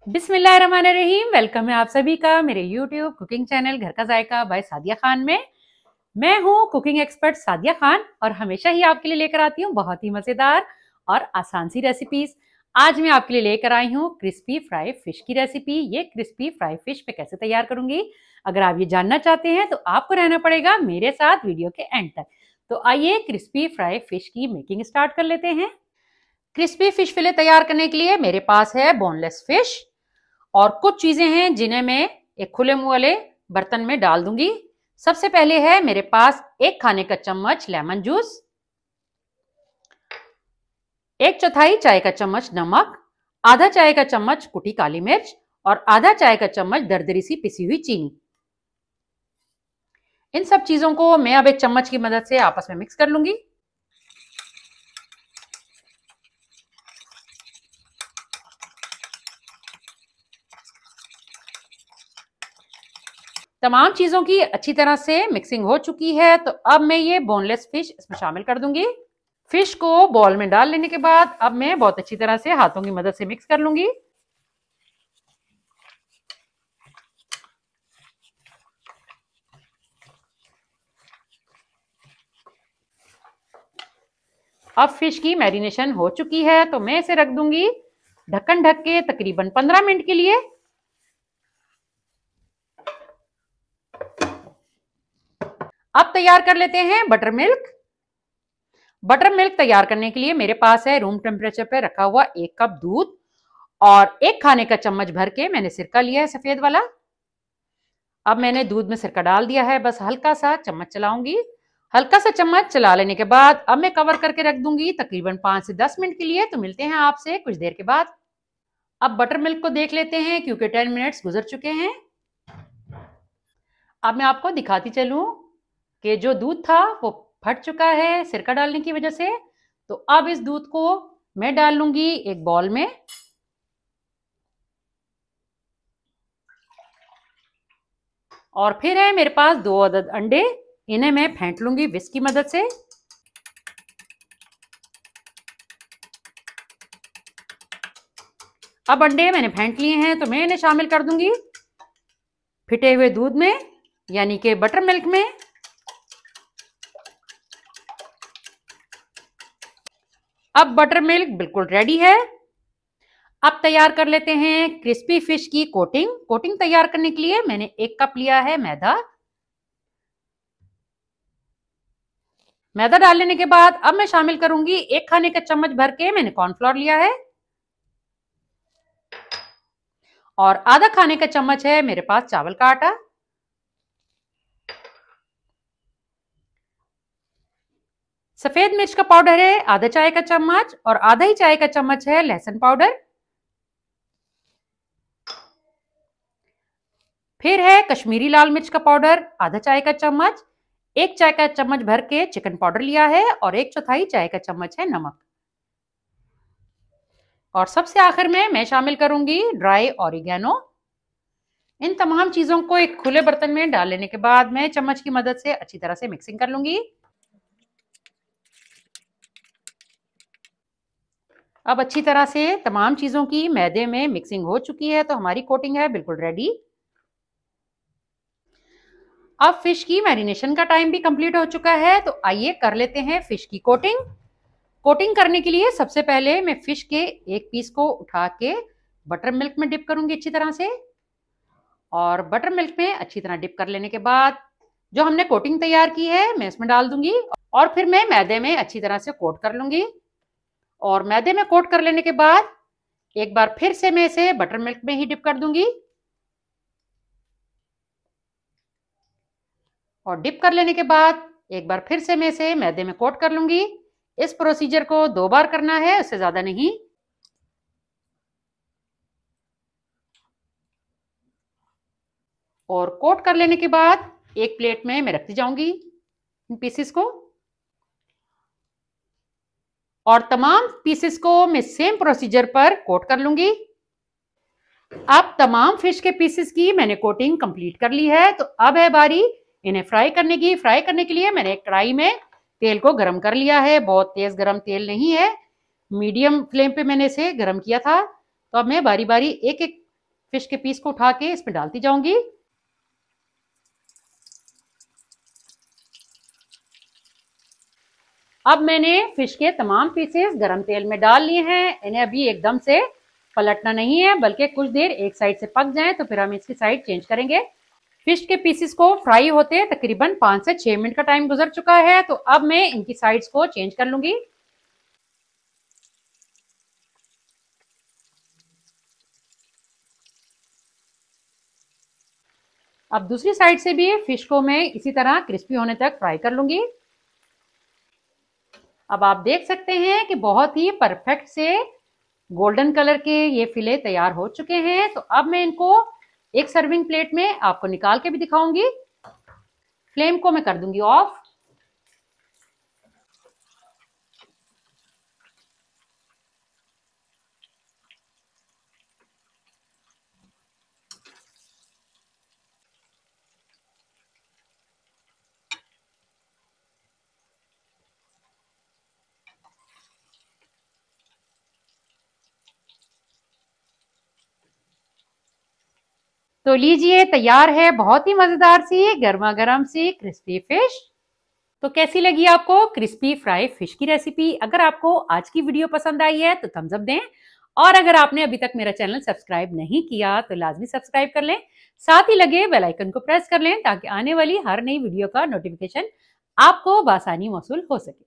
बिस्मिल्लाहिर्रहमानिर्रहीम। वेलकम है आप सभी का मेरे यूट्यूब कुकिंग चैनल घर का जायका बाय सादिया खान में। मैं हूँ कुकिंग एक्सपर्ट सादिया खान और हमेशा ही आपके लिए लेकर आती हूँ बहुत ही मज़ेदार और आसान सी रेसिपीज। आज मैं आपके लिए लेकर आई हूँ क्रिस्पी फ्राई फिश की रेसिपी। ये क्रिस्पी फ्राई फिश मैं कैसे तैयार करूंगी, अगर आप ये जानना चाहते हैं तो आपको रहना पड़ेगा मेरे साथ वीडियो के एंड तक। तो आइए क्रिस्पी फ्राई फिश की मेकिंग स्टार्ट कर लेते हैं। क्रिस्पी फिश फिले तैयार करने के लिए मेरे पास है बोनलेस फिश और कुछ चीजें हैं जिन्हें मैं एक खुले मुंह वाले बर्तन में डाल दूंगी। सबसे पहले है मेरे पास 1 खाने का चम्मच लेमन जूस, 1/4 चाय का चम्मच नमक, आधा चाय का चम्मच कुटी काली मिर्च और आधा चाय का चम्मच दरदरी सी पिसी हुई चीनी। इन सब चीजों को मैं अब एक चम्मच की मदद से आपस में मिक्स कर लूंगी। तमाम चीजों की अच्छी तरह से मिक्सिंग हो चुकी है, तो अब मैं ये बोनलेस फिश इसमें शामिल कर दूंगी। फिश को बॉल में डाल लेने के बाद अब मैं बहुत अच्छी तरह से हाथों की मदद से मिक्स कर लूंगी। अब फिश की मैरिनेशन हो चुकी है, तो मैं इसे रख दूंगी ढक्कन ढक के तकरीबन 15 मिनट के लिए। अब तैयार कर लेते हैं बटर मिल्क। बटर मिल्क तैयार करने के लिए मेरे पास है रूम टेम्परेचर पर रखा हुआ 1 कप दूध और 1 खाने का चम्मच भर के मैंने सिरका लिया है सफेद वाला। अब मैंने दूध में सिरका डाल दिया है, बस हल्का सा चम्मच चलाऊंगी। हल्का सा चम्मच चला लेने के बाद अब मैं कवर करके रख दूंगी तकरीबन 5 से 10 मिनट के लिए। तो मिलते हैं आपसे कुछ देर के बाद। अब बटर मिल्क को देख लेते हैं क्योंकि 10 मिनट्स गुजर चुके हैं। अब मैं आपको दिखाती चलूं कि जो दूध था वो फट चुका है सिरका डालने की वजह से। तो अब इस दूध को मैं डाल लूंगी एक बॉल में और फिर है मेरे पास 2 अदद अंडे, इन्हें मैं फेंट लूंगी विस्क की मदद से। अब अंडे मैंने फेंट लिए हैं तो मैं इन्हें शामिल कर दूंगी फिटे हुए दूध में, यानी कि बटर मिल्क में। अब बटर मिल्क बिल्कुल रेडी है। अब तैयार कर लेते हैं क्रिस्पी फिश की कोटिंग। कोटिंग तैयार करने के लिए मैंने 1 कप लिया है मैदा। मैदा डाल लेने के बाद अब मैं शामिल करूंगी 1 खाने का चम्मच भर के मैंने कॉर्नफ्लोर लिया है और आधा खाने का चम्मच है मेरे पास चावल का आटा। सफेद मिर्च का पाउडर है आधा चाय का चम्मच और आधा ही चाय का चम्मच है लहसुन पाउडर। फिर है कश्मीरी लाल मिर्च का पाउडर आधा चाय का चम्मच, 1 चाय का चम्मच भर के चिकन पाउडर लिया है और 1/4 चाय का चम्मच है नमक। और सबसे आखिर में मैं शामिल करूंगी ड्राई ऑरिगेनो। इन तमाम चीजों को एक खुले बर्तन में डाल लेने के बाद मैं चम्मच की मदद से अच्छी तरह से मिक्सिंग कर लूंगी। अब अच्छी तरह से तमाम चीजों की मैदे में मिक्सिंग हो चुकी है, तो हमारी कोटिंग है बिल्कुल रेडी। अब फिश की मैरिनेशन का टाइम भी कंप्लीट हो चुका है, तो आइए कर लेते हैं फिश की कोटिंग। कोटिंग करने के लिए सबसे पहले मैं फिश के एक पीस को उठा के बटर मिल्क में डिप करूंगी अच्छी तरह से। और बटर मिल्क में अच्छी तरह डिप कर लेने के बाद जो हमने कोटिंग तैयार की है मैं इसमें डाल दूंगी और फिर मैं मैदे में अच्छी तरह से कोट कर लूंगी। और मैदे में कोट कर लेने के बाद एक बार फिर से मैं इसे बटर मिल्क में ही डिप कर दूंगी और डिप कर लेने के बाद एक बार फिर से मैं इसे मैदे में कोट कर लूंगी। इस प्रोसीजर को 2 बार करना है, उससे ज्यादा नहीं। और कोट कर लेने के बाद एक प्लेट में मैं रखती जाऊंगी इन पीसेस को और तमाम पीसेस को मैं सेम प्रोसीजर पर कोट कर लूंगी। अब तमाम फिश के पीसेस की मैंने कोटिंग कंप्लीट कर ली है, तो अब है बारी इन्हें फ्राई करने की। फ्राई करने के लिए मैंने एक कढ़ाई में तेल को गरम कर लिया है। बहुत तेज गरम तेल नहीं है, मीडियम फ्लेम पे मैंने इसे गरम किया था। तो अब मैं बारी बारी एक एक फिश के पीस को उठा के इसमें डालती जाऊंगी। अब मैंने फिश के तमाम पीसेस गरम तेल में डाल लिए हैं। इन्हें अभी एकदम से पलटना नहीं है, बल्कि कुछ देर एक साइड से पक जाएं तो फिर हम इसकी साइड चेंज करेंगे। फिश के पीसेस को फ्राई होते तकरीबन 5 से 6 मिनट का टाइम गुजर चुका है, तो अब मैं इनकी साइड्स को चेंज कर लूंगी। अब दूसरी साइड से भी फिश को मैं इसी तरह क्रिस्पी होने तक फ्राई कर लूंगी। अब आप देख सकते हैं कि बहुत ही परफेक्ट से गोल्डन कलर के ये फिले तैयार हो चुके हैं। तो अब मैं इनको एक सर्विंग प्लेट में आपको निकाल के भी दिखाऊंगी। फ्लेम को मैं कर दूंगी ऑफ। तो लीजिए, तैयार है बहुत ही मजेदार सी गर्मा गर्म सी क्रिस्पी फिश। तो कैसी लगी आपको क्रिस्पी फ्राई फिश की रेसिपी? अगर आपको आज की वीडियो पसंद आई है तो थम्स अप दें, और अगर आपने अभी तक मेरा चैनल सब्सक्राइब नहीं किया तो लाजमी सब्सक्राइब कर लें। साथ ही लगे बेल आइकन को प्रेस कर लें ताकि आने वाली हर नई वीडियो का नोटिफिकेशन आपको बआसानी मौसूल हो सके।